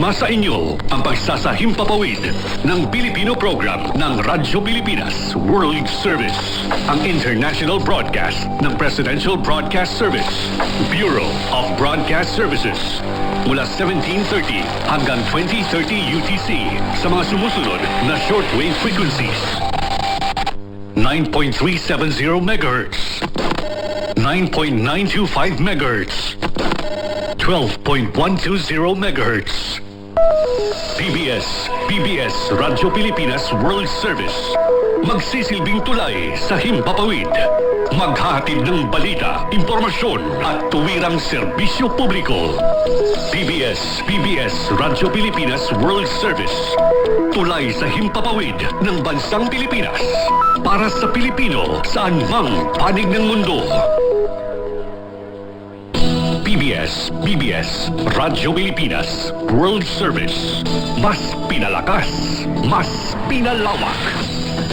Sumasa inyo ang pagsasahimpapawid ng Pilipino program ng Radyo Pilipinas World Service, ang international broadcast ng Presidential Broadcast Service, Bureau of Broadcast Services, mula 1730 hanggang 2030 UTC sa mga sumusunod na shortwave frequencies. 9.370 MHz, 9.925 MHz, 12.120 MHz. PBS Radyo Pilipinas World Service. Magsisilbing tulay sa himpapawid. Maghahatid ng balita, impormasyon at tuwirang serbisyo publiko. PBS Radyo Pilipinas World Service. Tulay sa himpapawid ng bansang Pilipinas. Para sa Pilipino, saan mang panig ng mundo. PBS Radyo Pilipinas World Service. Mas pinalakas, mas pinalawak.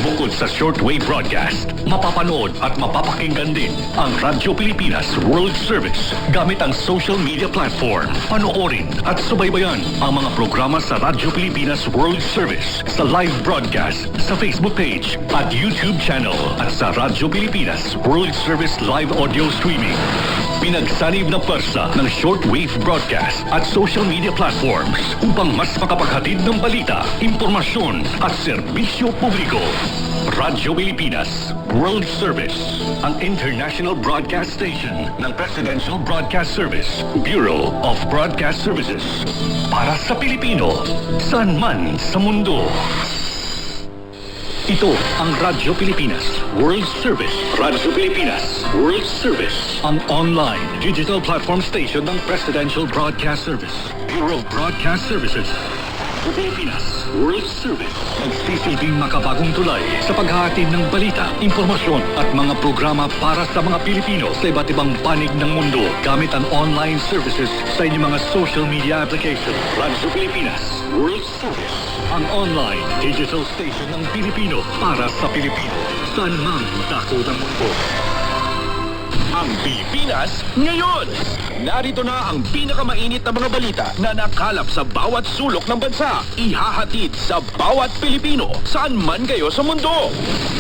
Bukod sa shortwave broadcast, mapapanood at mapapakinggan din ang Radyo Pilipinas World Service gamit ang social media platform. Panoorin at subaybayan ang mga programa sa Radyo Pilipinas World Service sa live broadcast sa Facebook page at YouTube channel at sa Radyo Pilipinas World Service live audio streaming. Pinagsanib na pwersa ng shortwave broadcast at social media platforms upang mas makapaghatid ng balita, impormasyon at serbisyo publiko. Radyo Pilipinas World Service, ang international broadcast station ng Presidential Broadcast Service, Bureau of Broadcast Services. Para sa Pilipino, saan man sa mundo. Ito ang Radyo Pilipinas World Service. Radyo Pilipinas World Service, ang online digital platform station ng Presidential Broadcast Service, Bureau of Broadcast Services. Pilipinas World Service, nagsisilbing makabagong tulay sa paghahatid ng balita, impormasyon at mga programa para sa mga Pilipino sa iba't ibang panig ng mundo gamit ang online services sa inyong mga social media application. Radyo Pilipinas World Service, ang online digital station ng Pilipino para sa Pilipino, saan mang dako ng mundo. Ang Pilipinas ngayon! Narito na ang pinakamainit na mga balita na nakalap sa bawat sulok ng bansa. Ihahatid sa bawat Pilipino, saan man kayo sa mundo.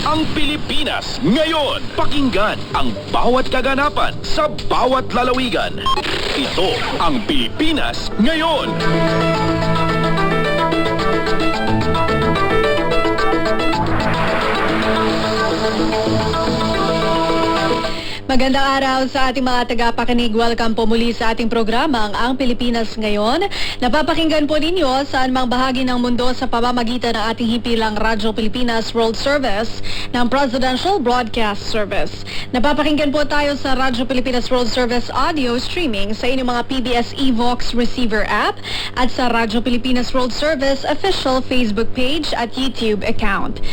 Ang Pilipinas ngayon! Pakinggan ang bawat kaganapan sa bawat lalawigan. Ito ang Pilipinas ngayon! Magandang araw sa ating mga tagapakinig. Welcome po muli sa ating programang Ang Pilipinas Ngayon. Napapakinggan po ninyo saan mang bahagi ng mundo sa pamamagitan ng ating himpilang Radyo Pilipinas World Service ng Presidential Broadcast Service. Napapakinggan po tayo sa Radyo Pilipinas World Service audio streaming sa inyong mga PBS Evox receiver app at sa Radyo Pilipinas World Service official Facebook page at YouTube account.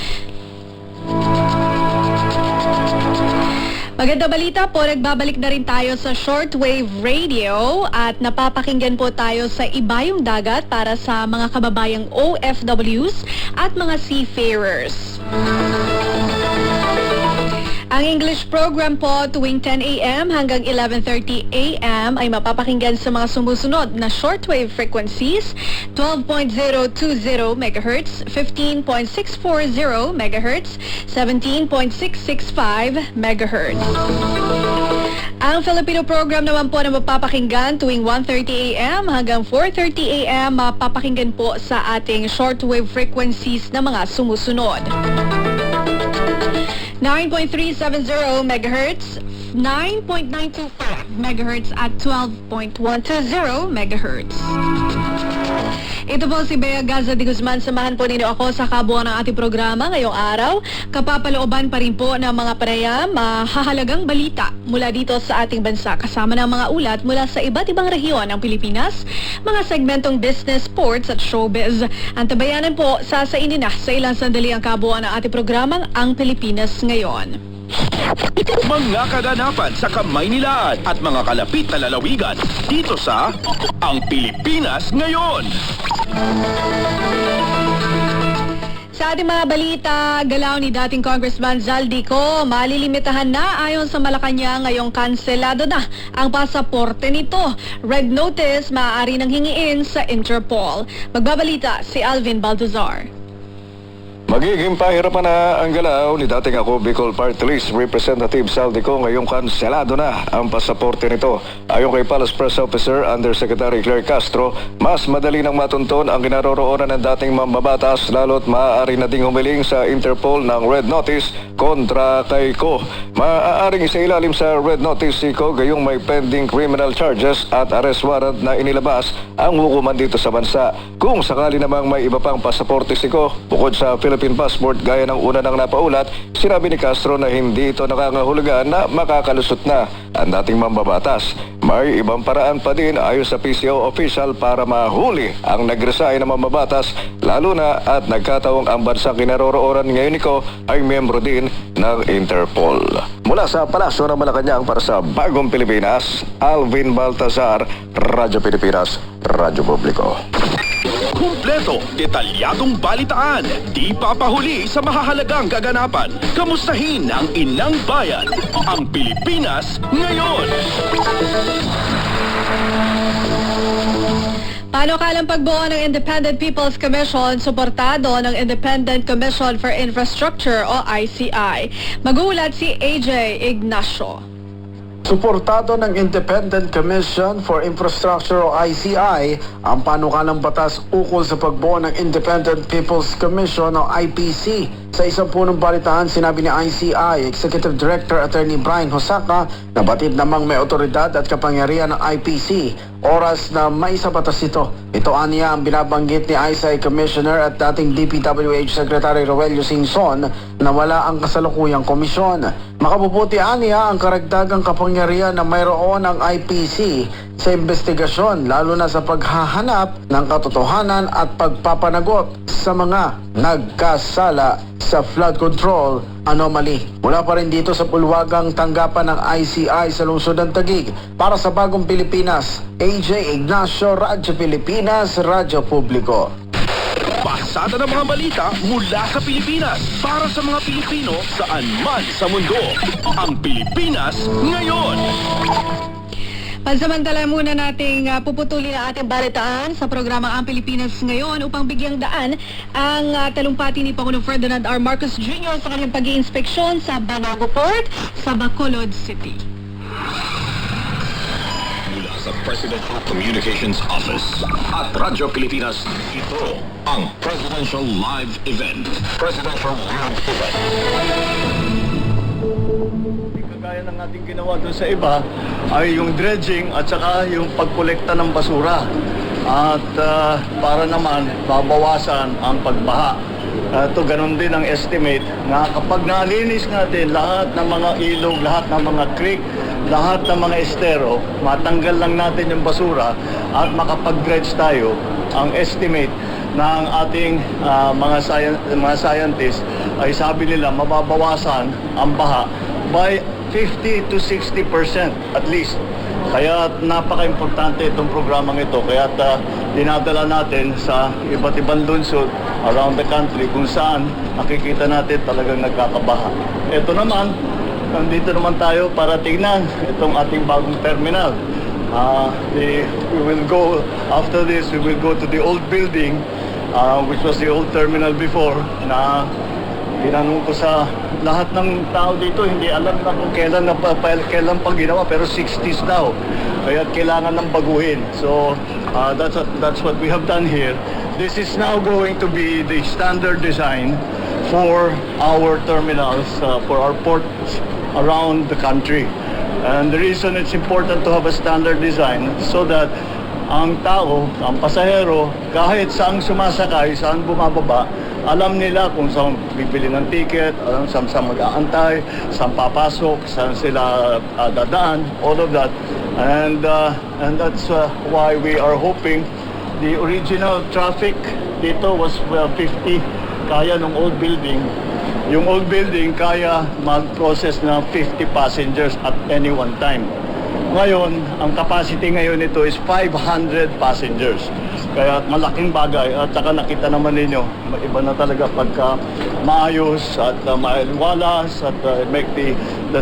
Maganda balita po, nagbabalik na rin tayo sa shortwave radio at napapakinggan po tayo sa Ibayong Dagat para sa mga kababayang OFWs at mga seafarers. Ang English program po tuwing 10 a.m. hanggang 11:30 a.m. ay mapapakinggan sa mga sumusunod na shortwave frequencies: 12.020 MHz, 15.640 MHz, 17.665 MHz. Ang Filipino program naman po na mapapakinggan tuwing 1:30 a.m. hanggang 4:30 a.m. mapapakinggan po sa ating shortwave frequencies na mga sumusunod: 9.370 MHz, 9.925 MHz at 12.120 MHz. Ito po si Bea Gaza de Guzman. Samahan po ninyo ako sa kabuuan ng ating programa ngayong araw. Kapapalooban pa rin po ng mga panayam, mahahalagang balita mula dito sa ating bansa kasama ng mga ulat mula sa iba't ibang rehiyon ng Pilipinas, mga segmentong business, sports at showbiz. Ang tabayanan po sasainin na sa ilang sandali ang kabuuan ng ating programang Ang Pilipinas Ngayon. Mga kaganapan sa Kamaynilaan at mga kalapit na lalawigan dito sa Ang Pilipinas Ngayon. Sa Sa ating mga balita, galaw ni dating Congressman Zaldico, malilimitahan na ayon sa Malacanang ngayong kanselado na ang pasaporte nito. Red notice maaari nang hingiin sa Interpol. Magbabalita si Alvin Baltazar. Magiging pahirapan na ang galaw ni dating ako Bicol Party List Representative Zaldico ngayong kanselado na ang pasaporte nito. Ayon kay Palace Press Officer Undersecretary Claire Castro, mas madali nang matunton ang kinaroroonan ng dating mambabatas lalo't maaari na ding humiling sa Interpol ng red notice kontra kay Ko. Maaaring isailalim sa red notice si Ko gayong may pending criminal charges at arrest warrant na inilabas ang hukuman dito sa bansa. Kung sakali namang may iba pang pasaporte si Ko, bukod sa Philippine passport gaya ng una nang napaulat, sinabi ni Castro na hindi ito nakangahulugan na makakalusot na ang dating mambabatas. May ibang paraan pa din ayon sa PCO official para mahuli ang nagresign na mambabatas, lalo na at nagkataong ang bansang kinaroroonan ngayon niko ay miyembro din ng Interpol. Mula sa Palasyo ng Malacanang para sa Bagong Pilipinas, Alvin Baltazar, Radyo Pilipinas, Radyo Publiko. Kumpleto, detalyadong balitaan, di papahuli sa mahahalagang kaganapan. Kamustahin ang inang bayan, ang Pilipinas ngayon. Panukalang pagbuo ng Independent People's Commission, suportado ng Independent Commission for Infrastructure o ICI. Magulat si AJ Ignacio. Suportado ng Independent Commission for Infrastructure o ICI ang panukalang batas ukol sa pagbuo ng Independent People's Commission o IPC. Sa isang punong balitaan, sinabi ni ICI Executive Director Attorney Brian Hosaka na batid namang may otoridad at kapangyarihan ng IPC. Oras na may sa batas ito. Ito aniya ang binabanggit ni ICI Commissioner at dating DPWH Secretary Roelio Singson na wala ang kasalukuyang komisyon. Makabubuti aniya ang karagdagang kapangyarihan na mayroon ng IPC sa investigasyon, lalo na sa paghahanap ng katotohanan at pagpapanagot sa mga nagkasala sa flood control anomaly. Mula pa rin dito sa pulwagang tanggapan ng ICI sa lungsod ng Taguig. Para sa Bagong Pilipinas, AJ Ignacio, Radyo Pilipinas, Radyo Publiko. Pasada ng mga balita mula sa Pilipinas para sa mga Pilipino saan man sa mundo. Ang Pilipinas ngayon. Pansamantala muna nating puputulin ang ating balitaan sa programang Ang Pilipinas Ngayon upang bigyang daan ang talumpati ni Pangulong Ferdinand R. Marcos Jr. sa kanyang pag-iinspeksyon sa Banago Port sa Bacolod City. Mula sa Presidential Communications Office at Radyo Pilipinas, ito ang Presidential Live Event. Presidential Live Event. Kagaya ng ating ginawa doon sa iba ay yung dredging at saka yung pagkolekta ng basura at para naman babawasan ang pagbaha. Ito ganun din ang estimate na kapag nalinis natin lahat ng mga ilog, lahat ng mga creek, lahat ng mga estero, matanggal lang natin yung basura at makapag-dredge tayo, ang estimate ng ating mga scientists ay sabi nila mababawasan ang baha by 50 to 60% at least. Kaya napaka-importante itong programang ito. Kaya dinadala natin sa iba't ibang lungsod around the country kung saan nakikita natin talagang nagkakabaha. Ito naman, nandito naman tayo para tignan itong ating bagong terminal. We will go, after this, we will go to the old building, which was the old terminal before, na tinanong ko sa lahat ng tao dito, hindi alam na kung kailan pa ginawa, pero 60s daw. Kaya kailangan ng baguhin. So, that's what we have done here. This is now going to be the standard design for our terminals, for our ports around the country. And the reason it's important to have a standard design so that ang tao, ang pasahero, kahit saan sumasakay, saan bumababa, alam nila kung saan bibili ng ticket, alam saan mag-aantay, saan papasok, saan sila dadaan, all of that. And that's why we are hoping the original traffic dito was 50 kaya ng old building. Yung old building kaya mag-process ng 50 passengers at any one time. Ngayon, ang capacity ngayon nito is 500 passengers. Kaya malaking bagay at saka nakita naman ninyo, iba na talaga pagka maayos at maliwalas at make the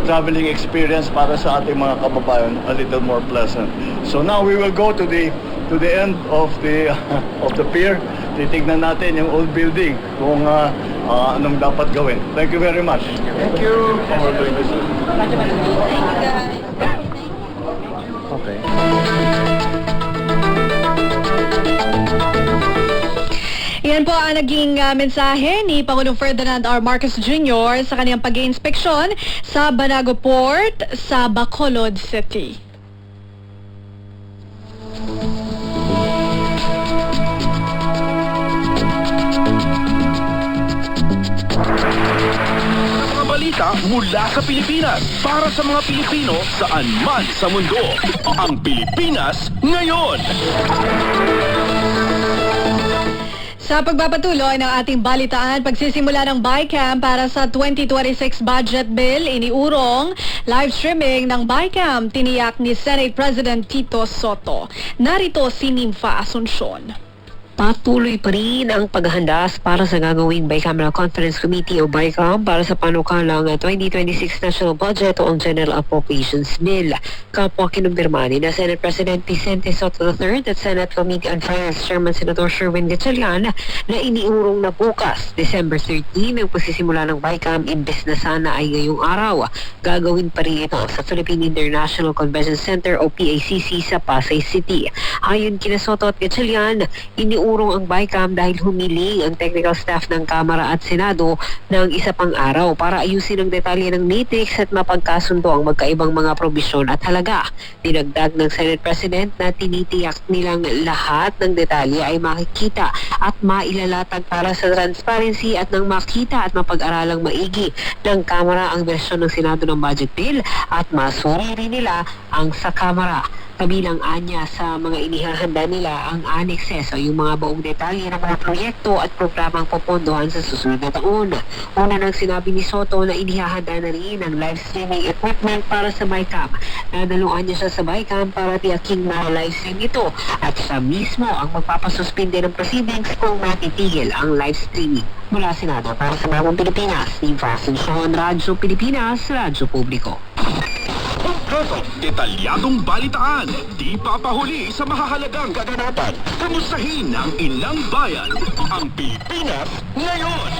traveling experience para sa ating mga kababayan a little more pleasant. So now we will go to the end of the of the pier. Titignan natin yung old building kung anong dapat gawin. Thank you very much. Thank you for doing this. Okay. Yan po ang naging mensahe ni Pangulong Ferdinand R. Marcos Jr. sa kanyang pag-iinspeksyon sa Banago Port sa Bacolod City. Mga balita mula sa Pilipinas para sa mga Pilipino saan man sa mundo. Ang Pilipinas ngayon. Sa pagpapatuloy ng ating balitaan, pagsisimula ng BICAM para sa 2026 budget bill, iniurong live streaming ng BICAM, tiniyak ni Senate President Tito Soto. Narito si Nympha Asuncion. Patuloy pa rin ang paghahanda para sa gagawing Bicameral Conference Committee o BICAM para sa panukalang 2026 National Budget o ang General Appropriations Bill. Kapwa kinumpirma ni na Senate President Vicente Soto III at Senate Committee on Finance Chairman Senator Sherwin Gatchalian na iniurong na bukas, December 13, ang pagsisimula ng BICAM imbes na sana ay ngayong araw. Gagawin pa rin ito sa Philippine International Convention Center o PICC sa Pasay City. Ayon kina Soto at Gatchalian, iniurong ang BICAM dahil humiling ang technical staff ng Kamara at Senado ng isa pang araw para ayusin ang detalye ng matrix at mapagkasundo ang magkaibang mga probisyon at halaga. Dinagdag ng Senate President na tinitiyak nilang lahat ng detalye ay makikita at mailalatag para sa transparency at nang makita at mapag-aralang maigi ng Kamara ang bersyon ng Senado ng budget bill at masuri rin nila ang sa Kamara. Kabilang anya sa mga inihahanda nila ang annexes o yung mga buong detalye ng mga proyekto at programang popondohan sa susunod na taon. Una nang sinabi ni Soto na inihahanda na rin ang live streaming equipment para sa BICAM. Nadaluan niya siya sa BICAM para tiyaking ma-live stream ito at siya mismo ang magpapasuspinde ng proceedings kung matitigil ang live streaming. Mula Senado para sa Bagong Pilipinas, Nympha Asuncion, Radyo Pilipinas, Radyo Publiko. Kompleto, detalyadong balitaan, di papahuli sa mahahalagang kaganapan. Kamustahin ang inang bayan, ang Pilipinas ngayon.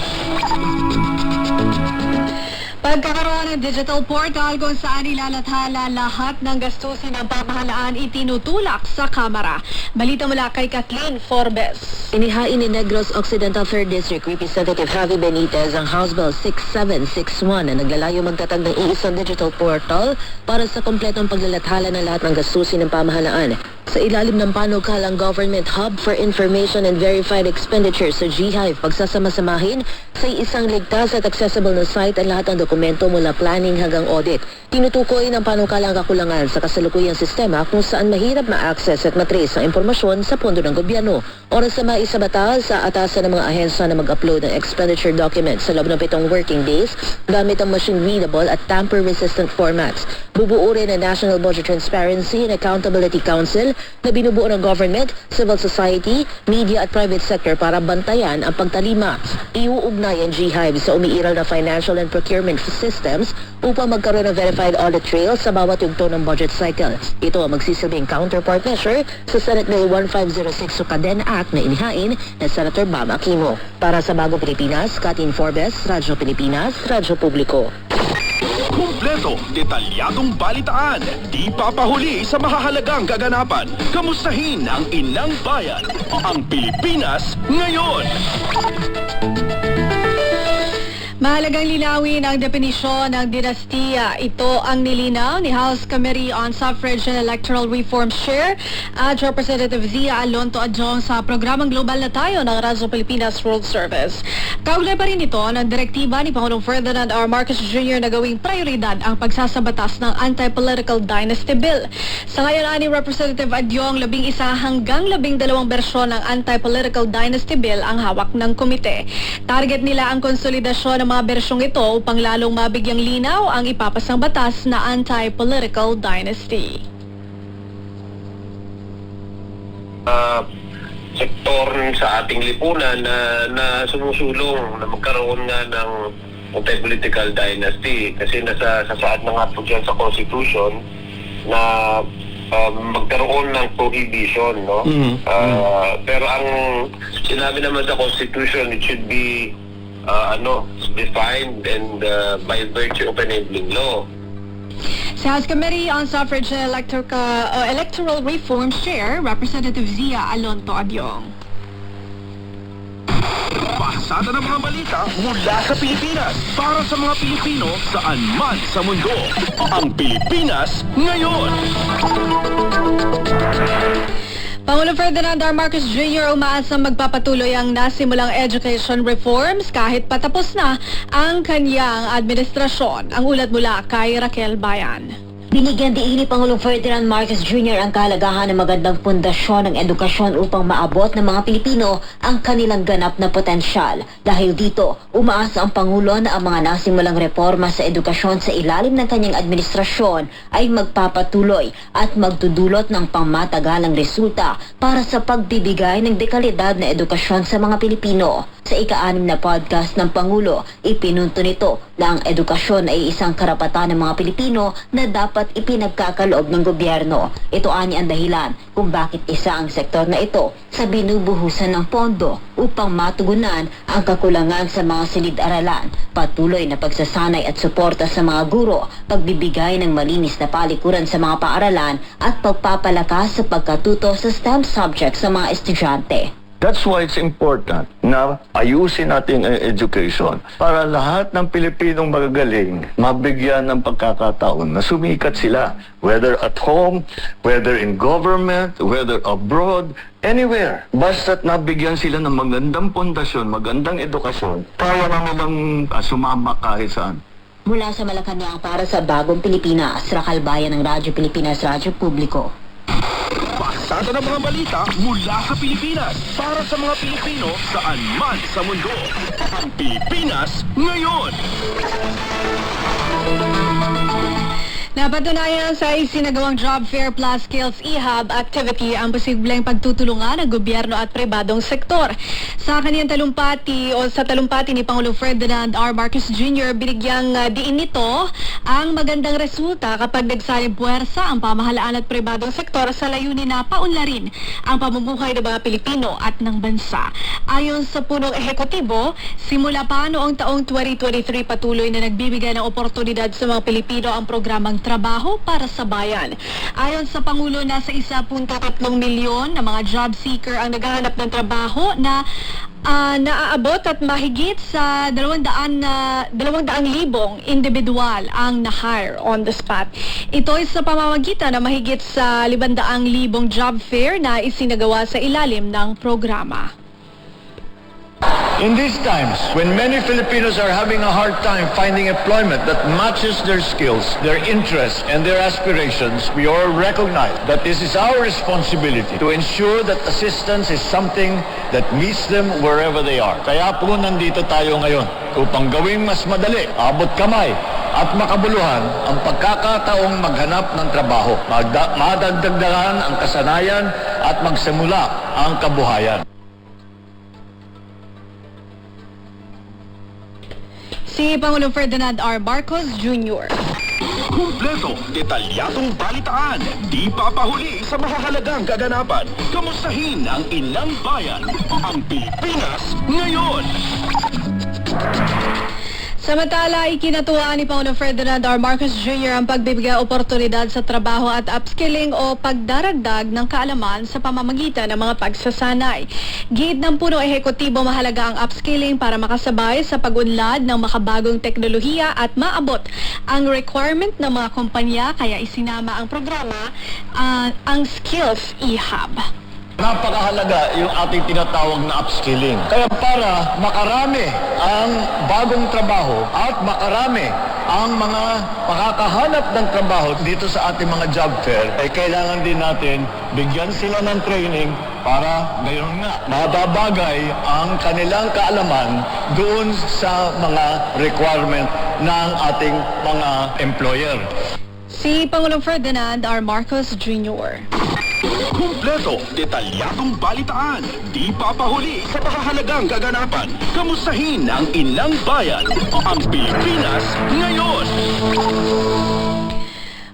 Pagkakaroon ng digital portal kung saan ilalathala lahat ng gastusin ng pamahalaan itinutulak sa Kamara. Balita mula kay Kathleen Forbes. Inihain ni Negros Occidental 3rd District Representative Javi Benitez ang House Bill 6761 na naglalayo magtatag ng iisang digital portal para sa kompletong paglalathala ng lahat ng gastusin ng pamahalaan. Sa ilalim ng panukalang Government Hub for Information and Verified Expenditures sa GHIVE, pagsasama-samahin sa isang ligtas at accessible na site ang lahat ng dokumento mula planning hanggang audit. Tinutukoy ng panukalang kakulangan sa kasalukuyang sistema kung saan mahirap ma-access at matrace ang impormasyon sa pondo ng gobyerno. Oras na maisabata sa atasan ng mga ahensya na mag-upload ng expenditure documents sa loob ng 7 working days gamit ang machine-readable at tamper-resistant formats. Bubuo rin ang National Budget Transparency and Accountability Council na binubuo ng government, civil society, media at private sector para bantayan ang pagtalima. Iuugnay ang GHIVE sa umiiral na financial and procurement systems upang magkaroon ng verified audit trail sa bawat yugto ng budget cycle. Ito ang magsisilbing counterpart measure sa Senate Bill 1506 o Caden Act na inihain ni Senator Bam Aquino. Para sa Bagong Pilipinas, Kathleen Forbes, Radyo Pilipinas, Radyo Publiko. Kompleto, detalyadong balitaan, di papahuli sa mahahalagang kaganapan. Kamustahin ang inang bayan, ang Pilipinas ngayon. Mahalagang linawin ang definisyon ng dinastiya. Ito ang nilinaw ni House Committee on Suffrage and Electoral Reform Chair at Representative Zia Alonto Adjong sa programang Global na Tayo ng Radyo Pilipinas World Service. Kaugnay pa rin ito ng direktiba ni Pangulong Ferdinand R. Marcos Jr. na gawing prioridad ang pagsasabatas ng Anti-Political Dynasty Bill. Sa ngayon ni Representative Adjong, 11 hanggang 12 bersyon ng Anti-Political Dynasty Bill ang hawak ng komite. Target nila ang konsolidasyon ng mga bersyong ito upang lalong mabigyang linaw ang ipapasang batas na anti-political dynasty. sa ating lipunan na sumusulong na magkaroon nga ng multi-political dynasty kasi nasa sasaad na nga po dyan sa Constitution na magkaroon ng prohibition, no? Pero ang sinabi naman sa Constitution, it should be defined and by virtue of enabling law. Sa House Committee on Suffrage and Electoral Reforms Chair, Representative Zia Alonto Abiong. Pasada ng mga balita mula sa Pilipinas para sa mga Pilipino saan man sa mundo. Ang Pilipinas ngayon. Pangulong Ferdinand R. Marcos Jr. umaasang magpapatuloy ang nasimulang education reforms kahit patapos na ang kanyang administrasyon. Ang ulat mula kay Raquel Bayan. Binigyan diin ni Pangulong Ferdinand Marcos Jr. ang kahalagahan ng magandang pundasyon ng edukasyon upang maabot ng mga Pilipino ang kanilang ganap na potensyal. Dahil dito, umaasa ang Pangulo na ang mga nasimulang reforma sa edukasyon sa ilalim ng kanyang administrasyon ay magpapatuloy at magdudulot ng pangmatagalang resulta para sa pagbibigay ng dekalidad na edukasyon sa mga Pilipino. Sa ika-6 na podcast ng Pangulo, ipinunto nito na ang edukasyon ay isang karapatan ng mga Pilipino na dapat ipinagkakaloob ng gobyerno. Ito ani ang dahilan kung bakit isa ang sektor na ito sa binubuhusan ng pondo upang matugunan ang kakulangan sa mga silid-aralan, patuloy na pagsasanay at suporta sa mga guro, pagbibigay ng malinis na palikuran sa mga paaralan at pagpapalakas sa pagkatuto sa STEM subjects sa mga estudyante. That's why it's important na ayusin natin ang education para lahat ng Pilipinong magagaling mabigyan ng pagkakataon na sumikat sila, whether at home, whether in government, whether abroad, anywhere. Basta't nabigyan sila ng magandang pundasyon, magandang edukasyon, kaya na nilang sumama kahit saan. Mula sa Malacanang para sa Bagong Pilipinas, Raquel Bayan ng Radyo Pilipinas, Radyo Publiko. Pasada ng mga balita mula sa Pilipinas para sa mga Pilipino saan man sa mundo. Ang Pilipinas ngayon. Napatunayan sa isinagawang Job Fair Plus Skills eHub activity ang posibleng pagtutulungan ng gobyerno at pribadong sektor. Sa kanyang talumpati o sa talumpati ni Pangulong Ferdinand R. Marcos Jr., binigyang diin nito ang magandang resulta kapag nagsaling puwersa ang pamahalaan at pribadong sektor sa layunin na paunlarin ang pamumuhay ng mga Pilipino at ng bansa. Ayon sa punong ehekutibo, simula pa noong taong 2023 patuloy na nagbibigay ng oportunidad sa mga Pilipino ang programang trabaho para sa bayan. Ayon sa Pangulo, nasa 1.3 milyon na mga job seeker ang naghahanap ng trabaho na naaabot at mahigit sa 200,000 individual ang na-hire on the spot. Ito ay sa pamamagitan na mahigit sa 500,000 job fair na isinagawa sa ilalim ng programa. In these times, when many Filipinos are having a hard time finding employment that matches their skills, their interests, and their aspirations, we all recognize that this is our responsibility to ensure that assistance is something that meets them wherever they are. Kaya po nandito tayo ngayon upang gawing mas madali, abot kamay, at makabuluhan ang pagkakataong maghanap ng trabaho, madagdagan ang kasanayan at magsimula ang kabuhayan. Si Pangulong Ferdinand R. Marcos Jr. Kumpleto, detalyadong balitaan, di papahuli sa mahahalagang kaganapan. Kamustahin ang ilang bayan, ang Pilipinas ngayon. Samantala, ikinatuwaan ni Pangulong Ferdinand R. Marcos Jr. ang pagbibigay oportunidad sa trabaho at upskilling o pagdaragdag ng kaalaman sa pamamagitan ng mga pagsasanay. Gid ng punong ehekutibo, mahalaga ang upskilling para makasabay sa pag-unlad ng makabagong teknolohiya at maabot ang requirement ng mga kumpanya, kaya isinama ang programa ang Skills eHub. Napakahalaga yung ating tinatawag na upskilling. Kaya para makarami ang bagong trabaho at makarami ang mga makakahanap ng trabaho dito sa ating mga job fair, ay kailangan din natin bigyan sila ng training para gayon nga mababagay ang kanilang kaalaman doon sa mga requirement ng ating mga employer. Si Pangulong Ferdinand R. Marcos Jr. Kumpleto, detalyadong balitaan, di papahuli sa mahahalagang kaganapan. Kamustahin ang inang bayan, ang Pilipinas ngayon.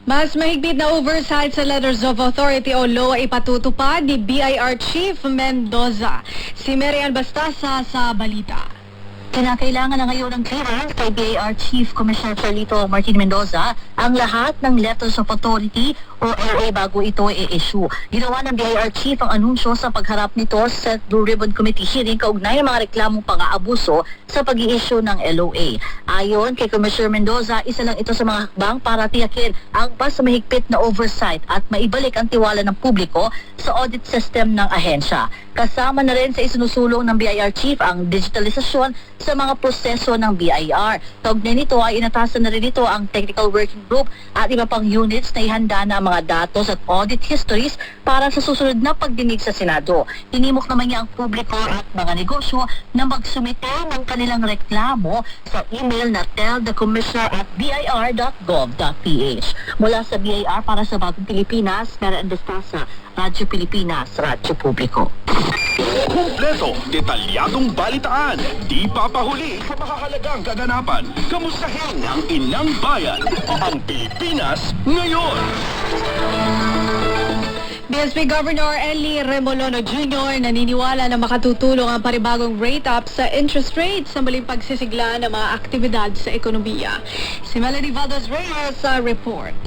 Mas mahigpit na oversight sa Letters of Authority o law ipatutupad ni BIR Chief Mendoza. Si Marian Bastasa sa balita. Kinakailangan na ngayon ng clearance kay BIR Chief Commissioner Carlito Martin Mendoza ang lahat ng Letters of Authority o LA bago ito i-issue. Ginawa ng BIR Chief ang anunsyo sa pagharap nito sa Blue Ribbon Committee hearing kaugnay ng mga reklamong pang-aabuso sa pag-i-issue ng LOA. Ayon kay Commissioner Mendoza, isa lang ito sa mga hakbang para tiyakin ang mas mahigpit na oversight at maibalik ang tiwala ng publiko sa audit system ng ahensya. Kasama na rin sa isinusulong ng BIR Chief ang digitalisasyon sa mga proseso ng BIR. Kaugnay nito ay inatasan na rin ito ang Technical Working Group at iba pang units na ihanda na ang mga datos at audit histories para sa susunod na pagdinig sa Senado. Tinimok naman niya ang publiko at mga negosyo na magsumite ng kanilang reklamo sa email na tellthecommissioner@bir.gov.ph. Mula sa BIR para sa Bagong Pilipinas, Marian Bastasa, Radyo Pilipinas, Radyo Publiko. Kumpleto, detalyadong balitaan, di papahuli sa mahahalagang kaganapan. Kamustahin ang inang bayan, ang Pilipinas ngayon. BSP Governor Eli Remolona Jr. naniniwala na makatutulong ang panibagong rate up sa interest rate sa muling pagsisigla ng mga aktibidad sa ekonomiya. Si Melanie Valdez Reyes sa report.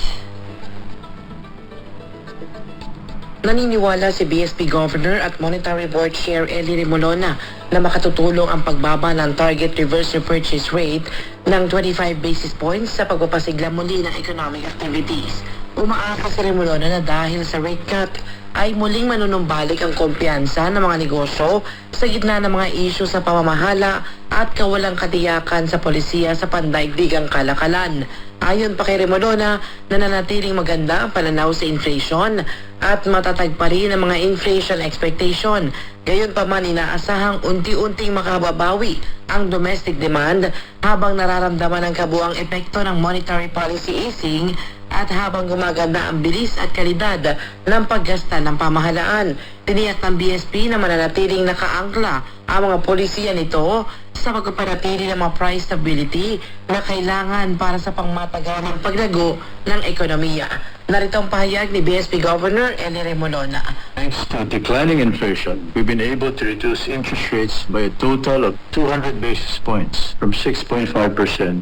Naniniwala si BSP Governor at Monetary Board Chair Eli Remolona na makatutulong ang pagbaba ng target reverse repurchase rate ng 25 basis points sa pagpapasigla muli ng economic activities. Umaasa si Remolona na dahil sa rate cut ay muling manunumbalik ang kumpiyansa ng mga negosyo sa gitna ng mga isyu sa pamamahala at kawalang katiyakan sa polisiya sa pandaigdigang kalakalan. Ayon pa kay Remolona, nananatiling maganda ang pananaw sa inflation at matatag pa rin ang mga inflation expectation. Gayon pa man, inaasahang unti-unting makababawi ang domestic demand habang nararamdaman ang kabuang epekto ng monetary policy easing at habang gumaganda ang bilis at kalidad ng paggasta ng pamahalaan. Tiniyak ng BSP na mananatiling nakaangkla ang mga polisiya nito sa pagpapanatili ng mga price stability na kailangan para sa pangmataganang paglago ng ekonomiya. Narito ang pahayag ni BSP Governor Eli Remolona. Thanks to declining inflation, we've been able to reduce interest rates by a total of 200 basis points from 6.5%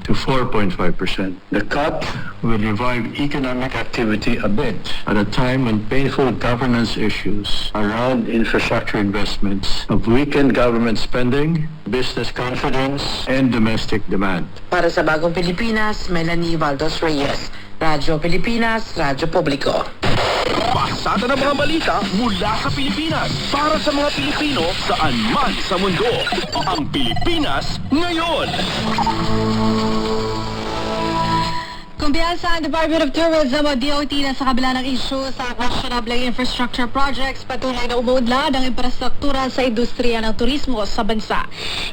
to 4.5%. The cut will revive economic activity a bit at a time when painful governance issues around infrastructure investments have weakened government spending, business confidence, and domestic demand. Para sa Bagong Pilipinas, Melanie Valdez Reyes, Radyo Pilipinas, Radyo Publiko. Pasada ng mga balita mula sa Pilipinas para sa mga Pilipino saan man sa mundo. Ang Pilipinas ngayon. Kumpiyansa ang Department of Tourism o DOT na sa kabila ng issue sa questionable infrastructure projects, patuloy na umuudlad ang infrastruktura sa industriya ng turismo sa bansa.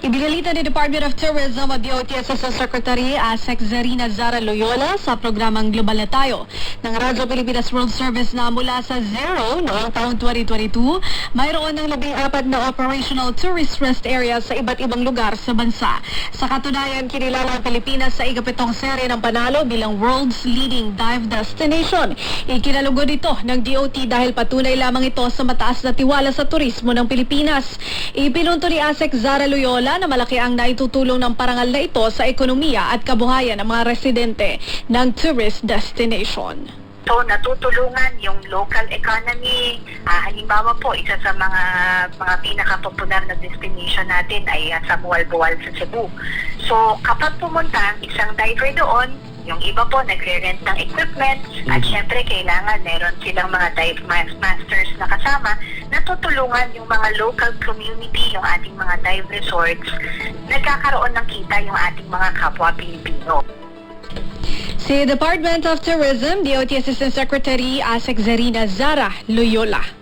Ibinalita ni Department of Tourism o DOT Assistant Secretary Asek Zarina Zara Loyola sa programang Global na Tayo ng Radyo Pilipinas World Service na mula sa zero noong taong 2022, mayroon ng 14 na operational tourist rest areas sa iba't ibang lugar sa bansa. Sa katunayan, kinilala ang Pilipinas sa ikapitong serye ng panalo bilang world's leading dive destination. Ikinalugod ito ng DOT dahil patunay lamang ito sa mataas na tiwala sa turismo ng Pilipinas. Ipinunto ni Asek Zara Loyola na malaki ang naitutulong ng parangal na ito sa ekonomiya at kabuhayan ng mga residente ng tourist destination. So, natutulungan yung local economy. Halimbawa po, isa sa mga pinaka-popular na destination natin ay sa Buwal-Buwal sa Cebu. So, kapag pumunta ang isang diver doon, yung iba po nagre-rent ng equipment at syempre kailangan meron silang mga dive masters na kasama na tutulungan yung mga local community, yung ating mga dive resorts. Nagkakaroon ng kita yung ating mga kapwa Pilipino. Si Department of Tourism, DOT Assistant Secretary Asek Zarina Zara Loyola.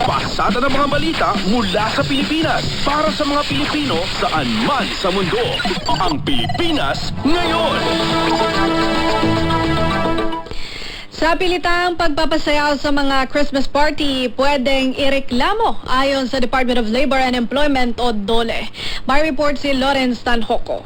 Pasada ng mga balita mula sa Pilipinas para sa mga Pilipino saan man sa mundo. Ang Pilipinas ngayon. Sa Sa pilitang pagpapasayaw sa mga Christmas party, pwedeng ireklamo ayon sa Department of Labor and Employment o DOLE. May report si Lawrence Tanhoco.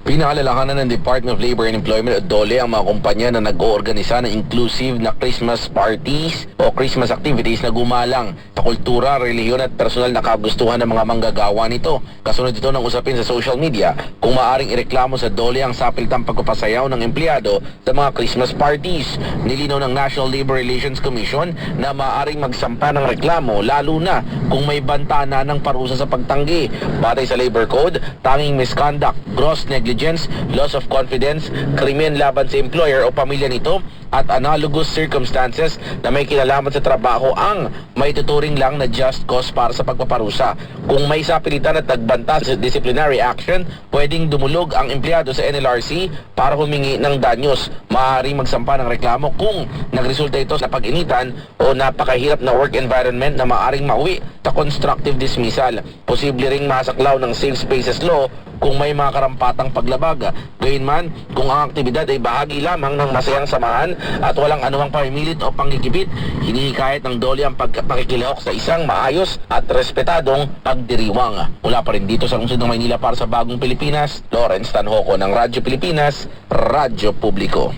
Pinakalalahanan ng Department of Labor and Employment o DOLE ang mga kumpanya na nag-oorganisa ng inclusive na Christmas parties o Christmas activities na gumalang sa kultura, relihiyon at personal na kagustuhan ng mga manggagawa nito. Kasunod ito ng usapin sa social media kung maaring ireklamo sa DOLE ang sapilitang pagpapasayaw ng empleyado sa mga Christmas parties. Nilinaw ng National Labor Relations Commission na maaring magsampa ng reklamo lalo na kung may banta na ng parusa sa pagtanggi. Batay sa Labor Code, tanging misconduct, gross negligence, loss of confidence, krimen laban sa employer o pamilya nito at analogous circumstances na may kinalaman sa trabaho ang may tuturing lang na just cause para sa pagpaparusa. Kung may sapilitan at nagbanta sa disciplinary action, pwedeng dumulog ang empleyado sa NLRC para humingi ng danyos. Maaari magsampa ng reklamo kung nagresulta ito sa pag-initan o napakahirap na work environment na maaring mauwi sa constructive dismissal. Posible ring masaklaw ng Safe Spaces Law kung may mga karampatang paglabag. Gayunman, kung ang aktibidad ay bahagi lamang ng masayang samahan at walang anumang pamimilit o panggigipit, hinihikayat ng DOLE ang pagpakikilahok sa isang maayos at respetadong pagdiriwang. Mula pa rin dito sa lungsod ng Maynila para sa Bagong Pilipinas, Lawrence Tanhoco ng Radyo Pilipinas, Radyo Publiko.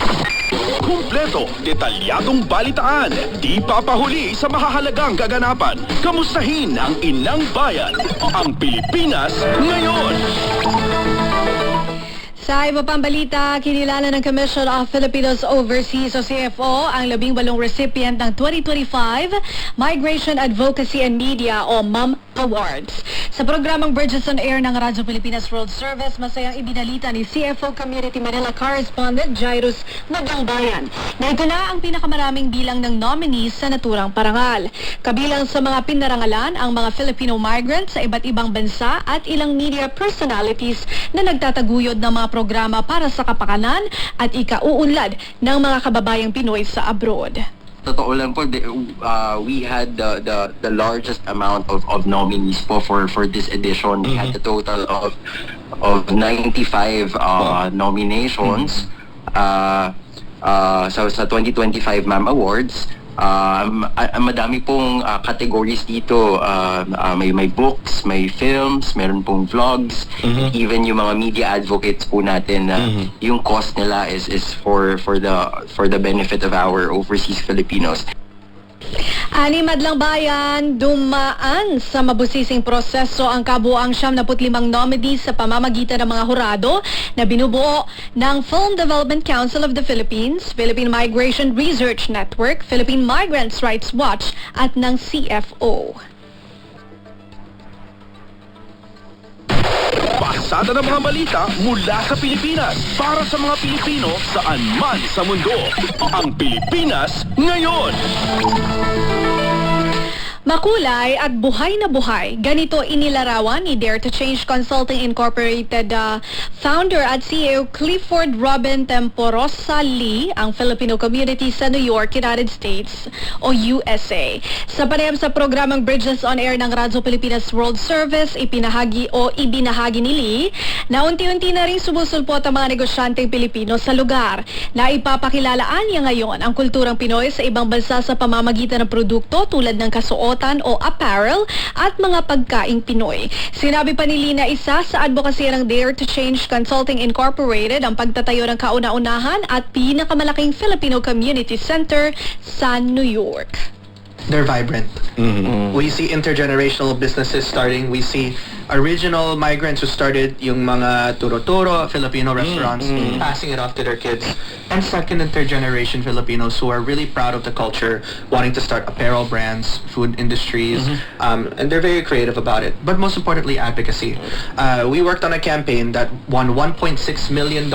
Kumpleto, detalyadong balitaan, di papahuli sa mahahalagang kaganapan. Kamustahin ang inang bayan, ang Pilipinas ngayon. Sa iba pang balita, kinilala ng Commission of Filipinos Overseas o CFO ang 18 recipient ng 2025 Migration Advocacy and Media o MAM Awards. Sa programang Bridges on Air ng Radyo Pilipinas World Service, masayang ibinalita ni CFO Community Manila Correspondent Jairus Magdangbayan na ito na ang pinakamaraming bilang ng nominees sa naturang parangal. Kabilang sa mga pinarangalan ang mga Filipino migrants sa iba't ibang bansa at ilang media personalities na nagtataguyod ng mga programa para sa kapakanan at ikauunlad ng mga kababayang Pinoy sa abroad. Totoo lang po, we had the largest amount of nominees po for this edition. We had a total of 95 nominations sa 2025 MAM Awards. Madami pong categories dito. May books, may films, meron pong vlogs, even yung mga media advocates po natin na yung cost nila is for the benefit of our overseas Filipinos. Ani Madlang Bayan, dumaan sa mabusising proseso ang kabuang 75 nominees sa pamamagitan ng mga hurado na binubuo ng Film Development Council of the Philippines, Philippine Migration Research Network, Philippine Migrants' Rights Watch at ng CFO. Pasada ng mga balita mula sa Pilipinas para sa mga Pilipino saan man sa mundo. Ang Pilipinas ngayon. Makulay at buhay na buhay. Ganito inilarawan ni Dare to Change Consulting Incorporated founder at CEO Clifford Robin Temporosa Lee ang Filipino community sa New York, United States o USA. Sa panayam sa programang Bridges on Air ng Radyo Pilipinas World Service, ibinahagi ni Lee na unti-unti na rin sumusulpot ang mga negosyanteng Pilipino sa lugar. Na ipapakilalaan niya ngayon ang kulturang Pinoy sa ibang bansa sa pamamagitan ng produkto tulad ng kasuot o apparel at mga pagkaing Pinoy. Sinabi pa ni Lee na isa sa advocacy ng Dare to Change Consulting Incorporated ang pagtatayo ng kauna-unahan at pinakamalaking Filipino Community Center sa New York. They're vibrant. We see intergenerational businesses starting. We see original migrants who started yung mga turo-turo, Filipino restaurants, passing it off to their kids. And second and third generation Filipinos who are really proud of the culture, wanting to start apparel brands, food industries, and they're very creative about it. But most importantly, advocacy. We worked on a campaign that won $1.6 million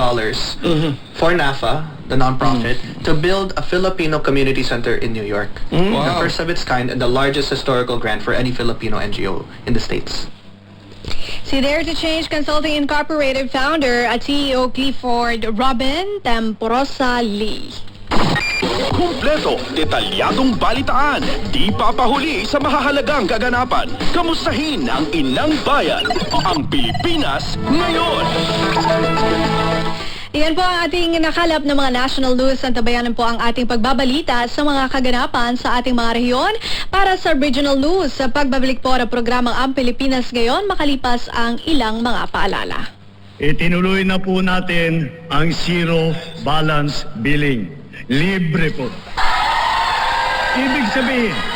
for NAFA, the nonprofit, to build a Filipino community center in New York. The first of its kind and the largest historical grant for any Filipino NGO in the States. Si Dare to Change Consulting Incorporated founder at CEO Clifford Robin Temporosa Lee. Kumpleto, detalyadong balitaan, di papahuli sa mahahalagang kaganapan. Kamustahin ang inang bayan, ang Pilipinas ngayon. Yan po ang ating nakalap ng mga national news. Antabayanan po ang ating pagbabalita sa mga kaganapan sa ating mga rehiyon. Para sa regional news, sa pagbabalik po ng programang Ang Pilipinas Ngayon, makalipas ang ilang mga paalala. Itinuloy na po natin ang zero balance billing. Libre po. Ibig sabihin,